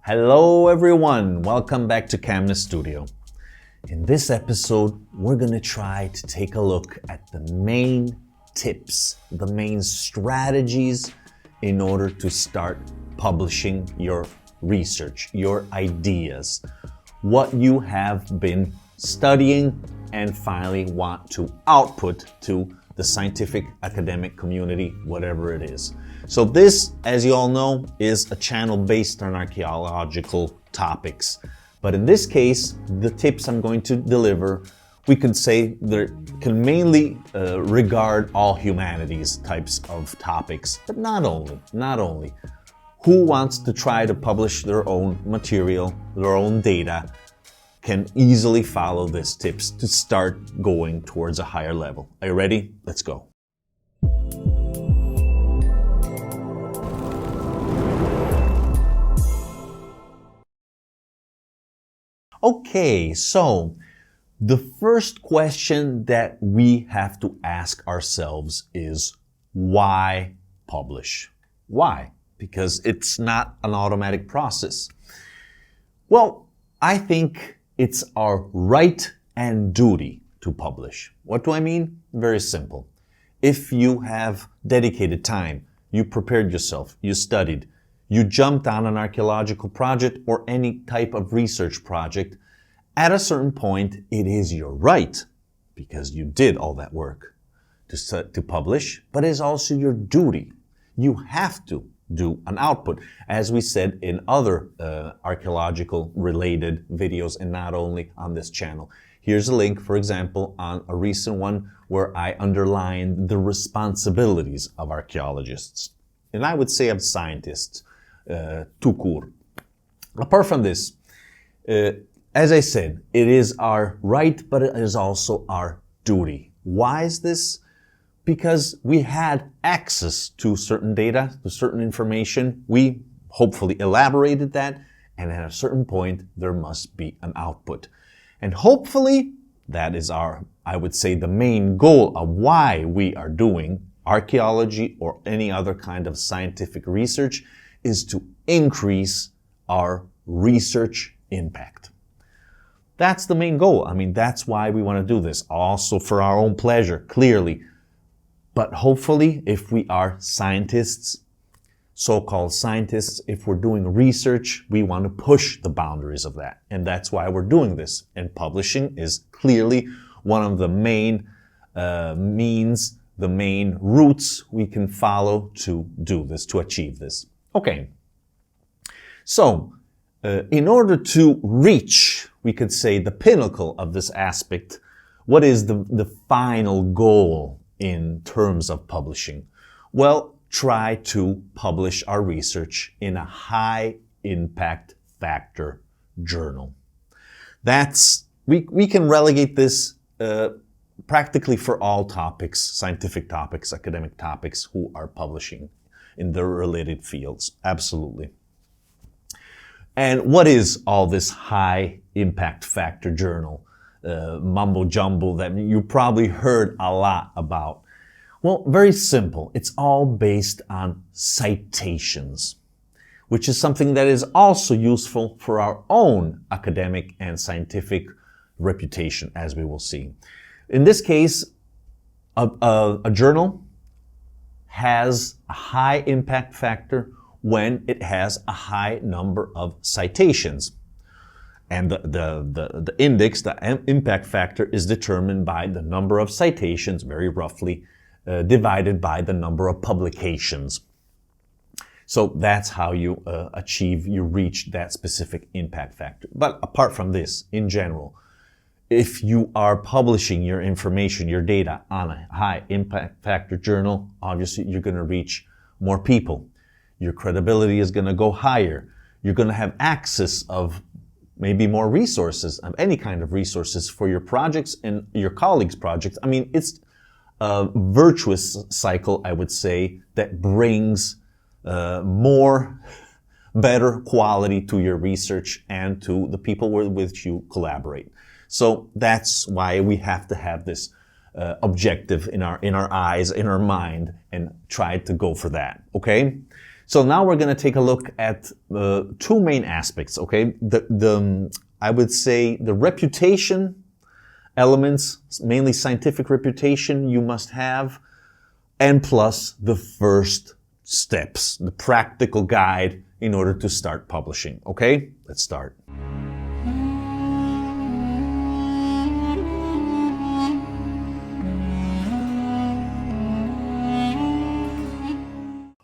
Hello everyone, welcome back to CAMNES Studio. In this episode, we're going to try to take a look at the main tips, the main strategies in order to start publishing your research, your ideas, what you have been studying and finally want to output to the scientific academic community, whatever it is. So this, as you all know, is a channel based on archaeological topics. But in this case, the tips I'm going to deliver, we could say they can mainly regard all humanities types of topics, but not only. Who wants to try to publish their own material, their own data, can easily follow these tips to start going towards a higher level. Are you ready? Let's go. Okay, so the first question that we have to ask ourselves is why publish? Why? Because it's not an automatic process. Well, I think it's our right and duty to publish. What do I mean? Very simple. If you have dedicated time, you prepared yourself, you studied, you jumped on an archaeological project or any type of research project, at a certain point, it is your right, because you did all that work, to publish, but it's also your duty. You have to do an output, as we said in other archaeological related videos and not only on this channel. Here's a link, for example, on a recent one where I underlined the responsibilities of archaeologists. And I would say of scientists, tout court. Apart from this, as I said, it is our right, but it is also our duty. Why is this? Because we had access to certain data, to certain information. We hopefully elaborated that, and at a certain point, there must be an output. And hopefully, that is I would say, the main goal of why we are doing archaeology or any other kind of scientific research is to increase our research impact. That's the main goal. I mean, that's why we want to do this. Also for our own pleasure, clearly. But hopefully, if we are scientists, so-called scientists, if we're doing research, we want to push the boundaries of that. And that's why we're doing this. And publishing is clearly one of the main means, the main routes we can follow to do this, to achieve this. Okay. So, in order to reach, we could say, the pinnacle of this aspect, what is the final goal in terms of publishing? Well, try to publish our research in a high impact factor journal. We can relegate this practically for all topics, scientific topics, academic topics who are publishing in their related fields. Absolutely. And what is all this high impact factor journal? Mumbo jumbo that you probably heard a lot about. Well, very simple. It's all based on citations, which is something that is also useful for our own academic and scientific reputation, as we will see. In this case, a journal has a high impact factor when it has a high number of citations. And the index, the impact factor, is determined by the number of citations, very roughly, divided by the number of publications. So that's how you reach that specific impact factor. But apart from this, in general, if you are publishing your information, your data on a high impact factor journal, obviously you're going to reach more people. Your credibility is going to go higher. You're going to have access of maybe more resources, of any kind of resources for your projects and your colleagues' projects. I mean, it's a virtuous cycle, I would say, that brings better quality to your research and to the people with which you collaborate. So that's why we have to have this objective in our eyes, in our mind, and try to go for that. Okay? So now we're going to take a look at two main aspects, okay? I would say the reputation elements, mainly scientific reputation you must have, and plus the first steps, the practical guide in order to start publishing, okay? Let's start.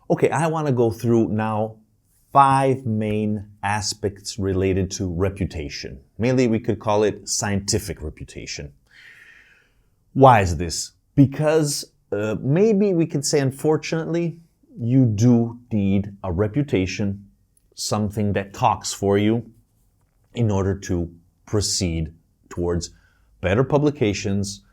Okay, I want to go through now 5 main aspects related to reputation. Mainly we could call it scientific reputation. Why is this? Because maybe we could say, unfortunately, you do need a reputation, something that talks for you in order to proceed towards better publications,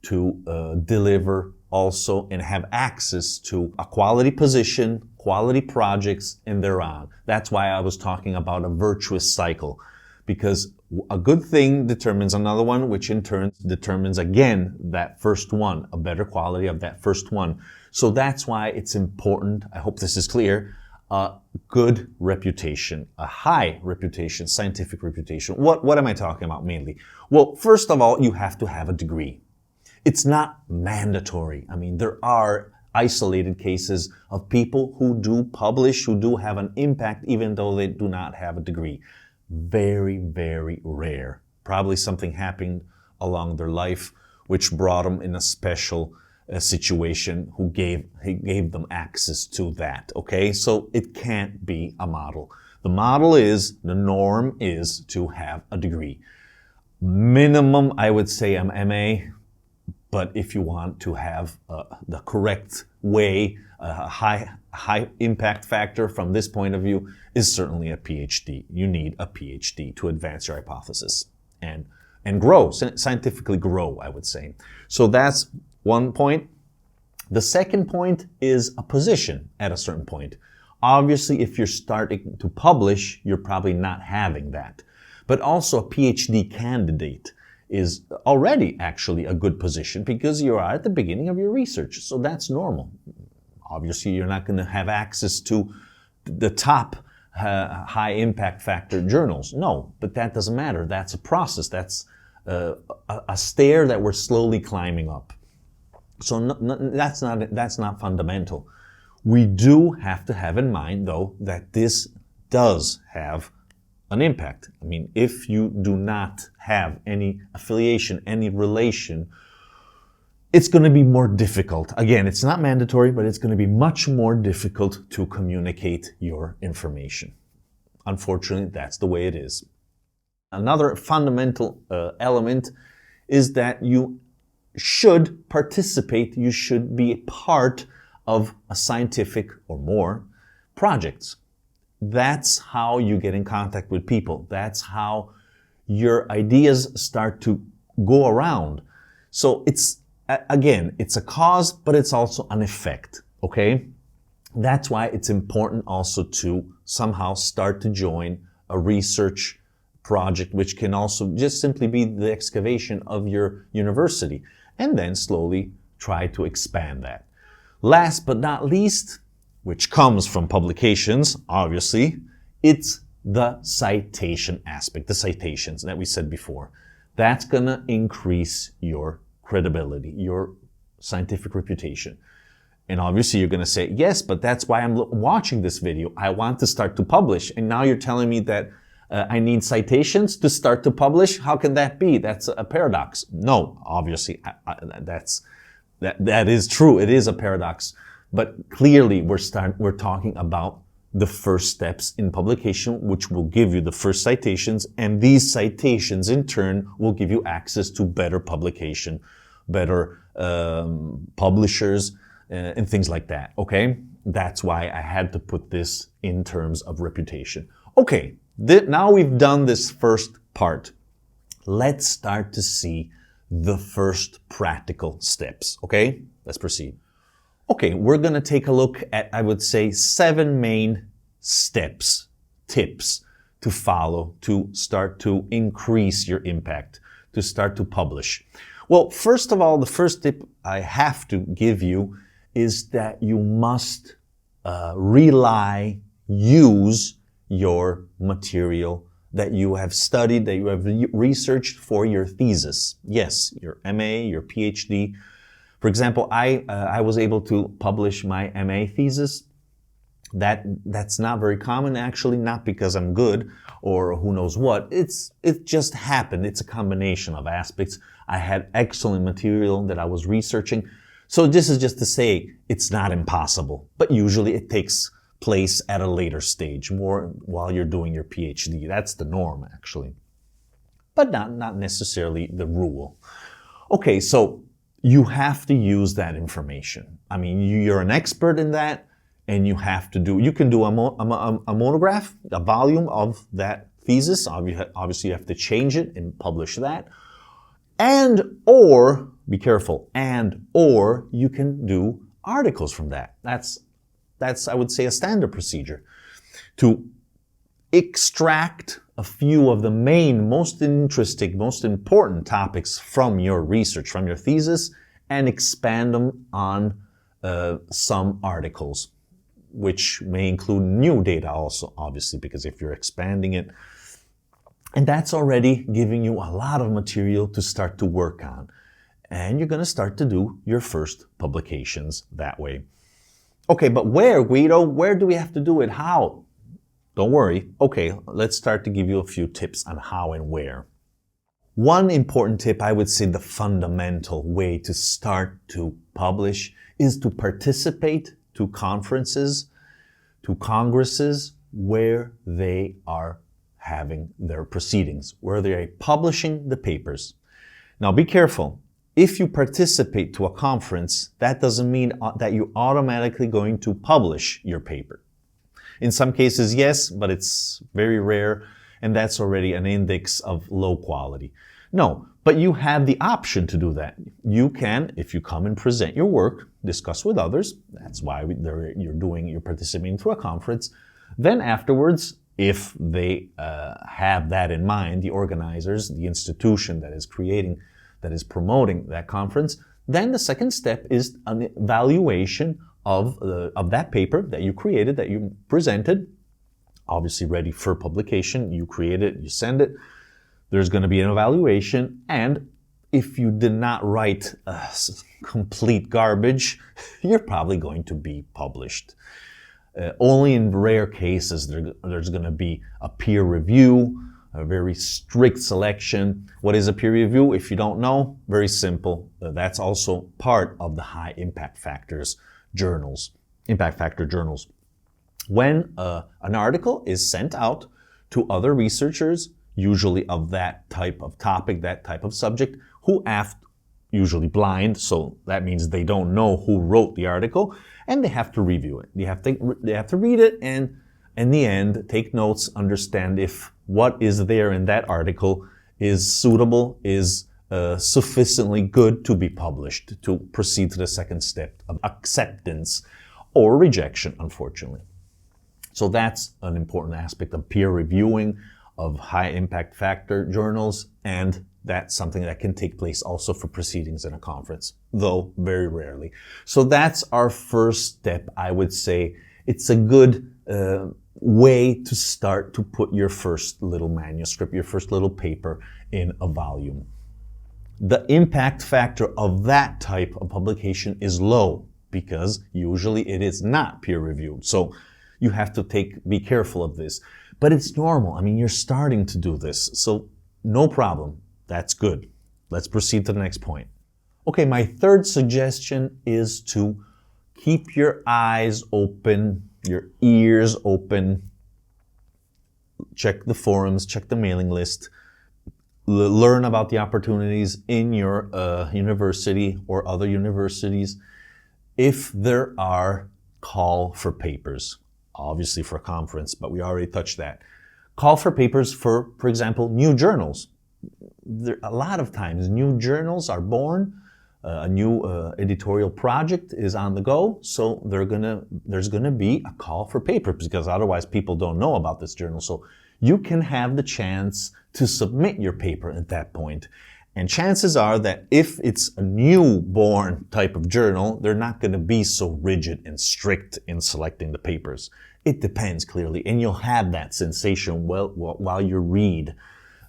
to deliver also and have access to a quality position, quality projects, and thereon. That's why I was talking about a virtuous cycle, because a good thing determines another one, which in turn determines again that first one, a better quality of that first one. So that's why it's important, I hope this is clear, a good reputation, a high reputation, scientific reputation. What am I talking about mainly? Well, first of all, you have to have a degree. It's not mandatory. I mean, there are isolated cases of people who do publish, who do have an impact, even though they do not have a degree. Very, very rare. Probably something happened along their life which brought them in a special situation who gave them access to that, okay? So it can't be a model. The norm is to have a degree. Minimum, I would say, an MA. But if you want to have the correct way, a high impact factor from this point of view is certainly a PhD. You need a PhD to advance your hypothesis and grow, scientifically grow, I would say. So that's one point. The second point is a position at a certain point. Obviously, if you're starting to publish, you're probably not having that. But also a PhD candidate is already actually a good position because you are at the beginning of your research. So that's normal. Obviously, you're not going to have access to the top high impact factor journals. No, but that doesn't matter. That's a process. That's a stair that we're slowly climbing up. So that's not fundamental. We do have to have in mind, though, that this does have an impact. I mean, if you do not have any affiliation, any relation, it's going to be more difficult. Again, it's not mandatory, but it's going to be much more difficult to communicate your information. Unfortunately, that's the way it is. Another fundamental element is that you should participate, you should be a part of a scientific or more projects. That's how you get in contact with people. That's how your ideas start to go around. So it's, again, it's a cause, but it's also an effect, okay? That's why it's important also to somehow start to join a research project, which can also just simply be the excavation of your university, and then slowly try to expand that. Last but not least, which comes from publications, obviously, it's the citation aspect, the citations that we said before. That's going to increase your credibility, your scientific reputation. And obviously you're going to say, yes, but that's why I'm watching this video. I want to start to publish. And now you're telling me that I need citations to start to publish? How can that be? That's a paradox. No, obviously, that is true. It is a paradox. But clearly we're talking about the first steps in publication, which will give you the first citations, and these citations in turn will give you access to better publication, better publishers, and things like that, okay? That's why I had to put this in terms of reputation. Okay, now we've done this first part. Let's start to see the first practical steps, okay? Let's proceed. Okay, we're going to take a look at, I would say, 7 main steps, tips to follow to start to increase your impact, to start to publish. Well, first of all, the first tip I have to give you is that you must use your material that you have studied, that you have researched for your thesis. Yes, your MA, your PhD. For example, I was able to publish my MA thesis. That's not very common, actually, not because I'm good or who knows what. It just happened. It's a combination of aspects. I had excellent material that I was researching. So this is just to say it's not impossible, but usually it takes place at a later stage, more while you're doing your PhD. That's the norm, actually, but not necessarily the rule. Okay, so you have to use that information. I mean, you're an expert in that, and you can do a monograph, a volume of that thesis. Obviously, you have to change it and publish that. Or be careful, or you can do articles from that. That's I would say, a standard procedure to extract a few of the main, most interesting, most important topics from your research, from your thesis, and expand them on some articles, which may include new data also, obviously, because if you're expanding it, and that's already giving you a lot of material to start to work on. And you're going to start to do your first publications that way. Okay, but where, Guido? Where do we have to do it? How? Don't worry. Okay, let's start to give you a few tips on how and where. One important tip, I would say the fundamental way to start to publish, is to participate to conferences, to congresses where they are having their proceedings, where they are publishing the papers. Now be careful. If you participate to a conference, that doesn't mean that you're automatically going to publish your paper. In some cases, yes, but it's very rare, and that's already an index of low quality. No, but you have the option to do that. You can, if you come and present your work, discuss with others. That's why you're participating through a conference. Then afterwards, if they have that in mind, the organizers, the institution that is promoting that conference, then the second step is an evaluation of that paper that you created, that you presented, obviously ready for publication. You create it, you send it. There's going to be an evaluation, and if you did not write complete garbage, you're probably going to be published. Only in rare cases there's going to be a peer review, a very strict selection. What is a peer review? If you don't know, very simple. That's also part of the high impact factors journals, impact factor journals. When an article is sent out to other researchers, usually of that type of topic, that type of subject, who usually blind, so that means they don't know who wrote the article, and they have to review it. They have to read it, and in the end, take notes, understand if what is there in that article is suitable, is sufficiently good to be published, to proceed to the second step of acceptance or rejection, unfortunately. So that's an important aspect of peer reviewing of high impact factor journals, and that's something that can take place also for proceedings in a conference, though very rarely. So that's our first step. I would say it's a good way to start to put your first little manuscript, your first little paper in a volume. The impact factor of that type of publication is low because usually it is not peer reviewed. So you have to be careful of this. But it's normal. I mean, you're starting to do this. So no problem. That's good. Let's proceed to the next point. Okay, my third suggestion is to keep your eyes open, your ears open. Check the forums, check the mailing list. Learn about the opportunities in your university or other universities. If there are call for papers, obviously for a conference, but we already touched that. Call for papers for example, new journals. A lot of times new journals are born, a new editorial project is on the go, so there's gonna be a call for papers because otherwise people don't know about this journal. So you can have the chance to submit your paper at that point. And chances are that if it's a newborn type of journal, they're not going to be so rigid and strict in selecting the papers. It depends, clearly, and you'll have that sensation while you read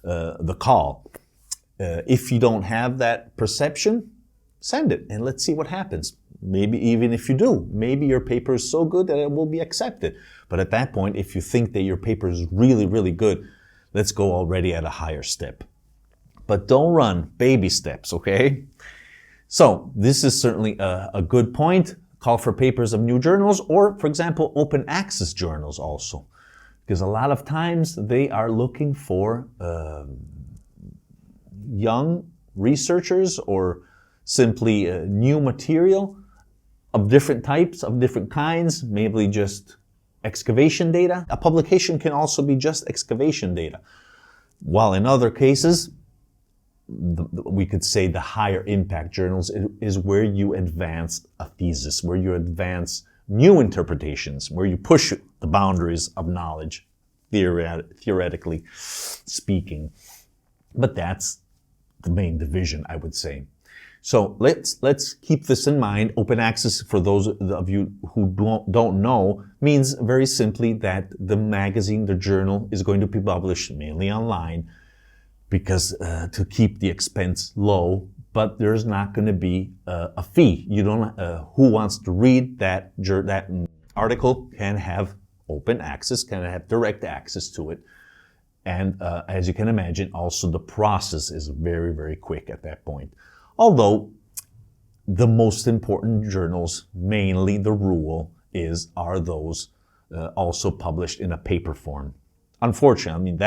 the call. If you don't have that perception, send it and let's see what happens. Maybe even if you do, maybe your paper is so good that it will be accepted. But at that point, if you think that your paper is really, really good, let's go already at a higher step. But don't run, baby steps, okay? So this is certainly a good point. Call for papers of new journals, or for example, open access journals also. Because a lot of times they are looking for young researchers or simply new material of different types, of different kinds, maybe just excavation data. A publication can also be just excavation data. While in other cases, we could say the higher impact journals is where you advance a thesis, where you advance new interpretations, where you push the boundaries of knowledge, theoretically speaking. But that's the main division, I would say. So let's keep this in mind. Open access, for those of you who don't know, means very simply that the magazine, the journal, is going to be published mainly online, because to keep the expense low, but there's not going to be a fee. You don't. Who wants to read that article can have open access, can have direct access to it, and as you can imagine, also the process is very, very quick at that point. Although the most important journals, mainly the rule are those also published in a paper form. Unfortunately, I mean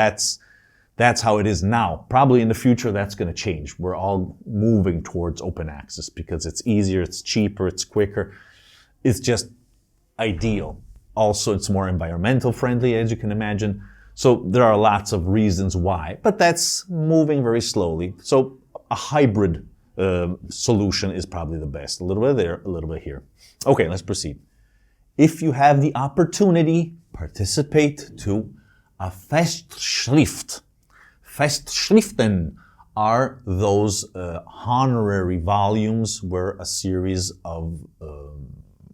that's how it is now. Probably in the future, that's going to change. We're all moving towards open access because it's easier, it's cheaper, it's quicker. It's just ideal. Also, it's more environmental friendly, as you can imagine. So there are lots of reasons why, but that's moving very slowly. So a hybrid solution is probably the best. A little bit there, a little bit here. Okay, let's proceed. If you have the opportunity, participate to a Festschrift. Festschriften are those honorary volumes where a series of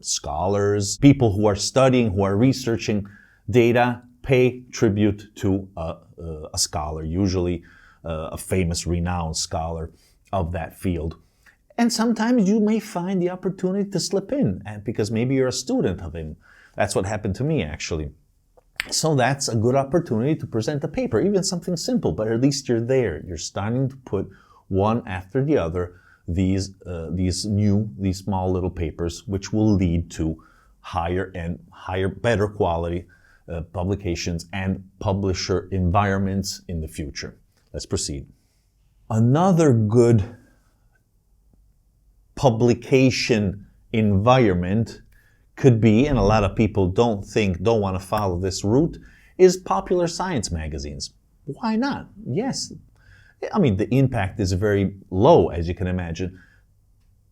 scholars, people who are studying, who are researching data, pay tribute to a scholar, usually a famous, renowned scholar of that field. And sometimes you may find the opportunity to slip in, because maybe you're a student of him. That's what happened to me, actually. So that's a good opportunity to present a paper, even something simple, but at least you're there. You're starting to put one after the other these small little papers, which will lead to better quality publications and publisher environments in the future. Let's proceed. Another good publication environment could be, and a lot of people don't want to follow this route, is popular science magazines. Why not? Yes. I mean, the impact is very low, as you can imagine,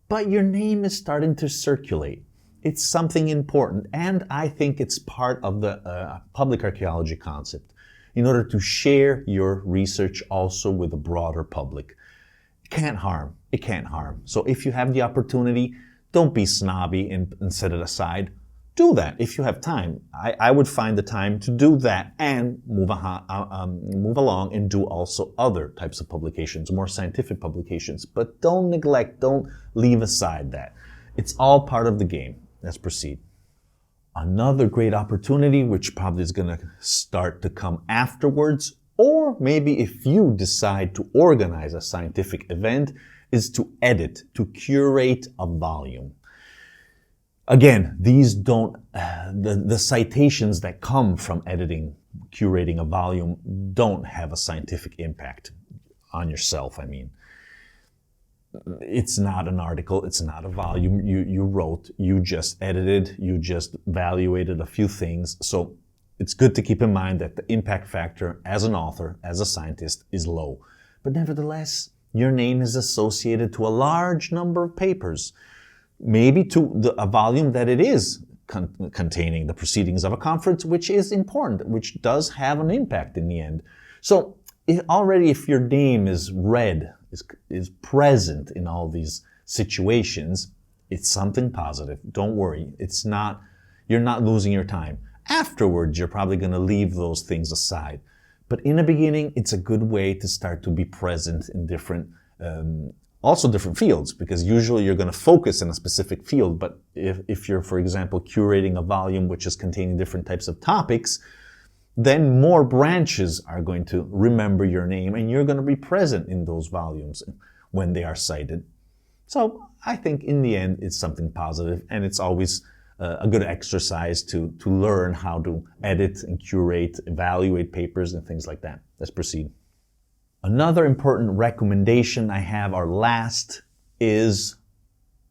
but your name is starting to circulate. It's something important, and I think it's part of the public archaeology concept in order to share your research also with a broader public. It can't harm. It can't harm. So if you have the opportunity, don't be snobby and set it aside. Do that if you have time. I would find the time to do that and move along and do also other types of publications, more scientific publications. But don't neglect, don't leave aside that. It's all part of the game. Let's proceed. Another great opportunity, which probably is going to start to come afterwards, or maybe if you decide to organize a scientific event, is to edit, to curate a volume. Again, these don't, the citations that come from editing, curating a volume don't have a scientific impact on yourself, I mean. It's not an article, it's not a volume you wrote, you just edited, you just evaluated a few things. So it's good to keep in mind that the impact factor as an author, as a scientist, is low. But nevertheless, your name is associated to a large number of papers, maybe to a volume that it is containing the proceedings of a conference, which is important, which does have an impact in the end. So if your name is read is present in all these situations, it's something positive. Don't worry. You're not losing your time. Afterwards, you're probably going to leave those things aside. But in the beginning, it's a good way to start to be present in different fields, because usually you're going to focus in a specific field. But if you're, for example, curating a volume which is containing different types of topics, then more branches are going to remember your name and you're going to be present in those volumes when they are cited. So I think in the end, it's something positive, and it's always a good exercise to learn how to edit and curate, evaluate papers and things like that. Let's proceed. Another important recommendation I have, our last, is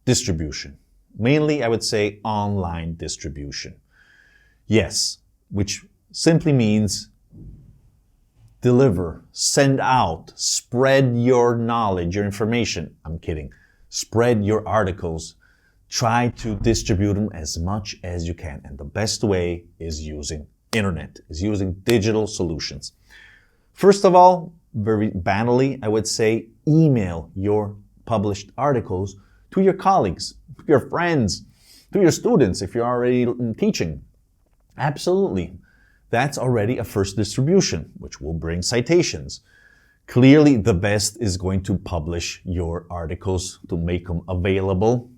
distribution. Mainly, I would say online distribution. Yes, which simply means deliver, send out, spread your knowledge, your information. I'm kidding. Spread your articles. Try to distribute them as much as you can. And the best way is using internet, is using digital solutions. First of all, very banally, I would say email your published articles to your colleagues, to your friends, to your students if you're already teaching. Absolutely. That's already a first distribution, which will bring citations. Clearly, the best is going to publish your articles, to make them available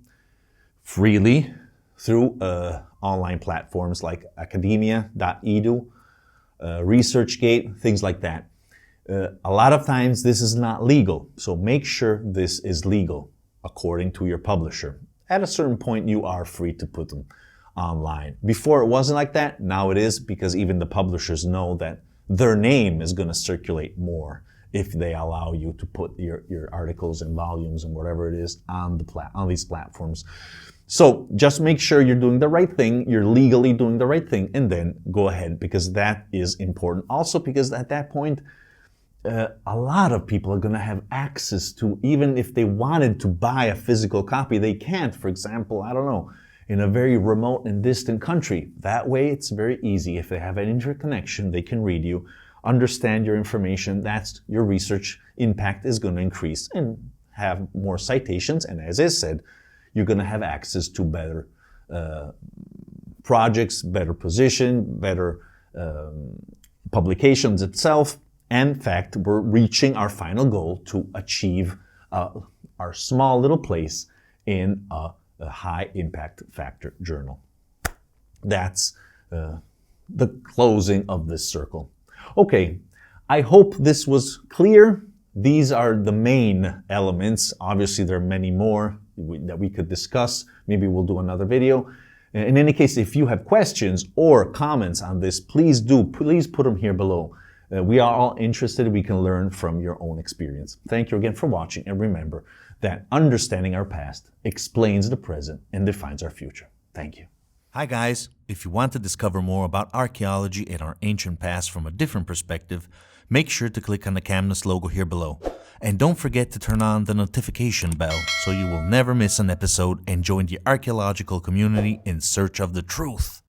freely through online platforms like academia.edu, ResearchGate, things like that. A lot of times this is not legal, so make sure this is legal according to your publisher. At a certain point, you are free to put them online. Before it wasn't like that, now it is, because even the publishers know that their name is going to circulate more if they allow you to put your articles and volumes and whatever it is on these platforms. So just make sure you're doing the right thing, you're legally doing the right thing, and then go ahead, because that is important. Also, because at that point, a lot of people are going to have access to, even if they wanted to buy a physical copy, they can't. For example, I don't know, in a very remote and distant country. That way, it's very easy. If they have an internet connection, they can read you, understand your information. That's your research impact is going to increase and have more citations. And as I said, you're going to have access to better projects, better position, better publications itself. And in fact, we're reaching our final goal to achieve our small little place in a high impact factor journal. That's the closing of this circle. Okay, I hope this was clear. These are the main elements. Obviously, there are many more that we could discuss. Maybe we'll do another video. In any case, if you have questions or comments on this, please put them here below. We are all interested. We can learn from your own experience. Thank you again for watching, and remember that understanding our past explains the present and defines our future. Thank you. Hi guys, if you want to discover more about archaeology and our ancient past from a different perspective, make sure to click on the CAMNES logo here below. And don't forget to turn on the notification bell so you will never miss an episode and join the archaeological community in search of the truth.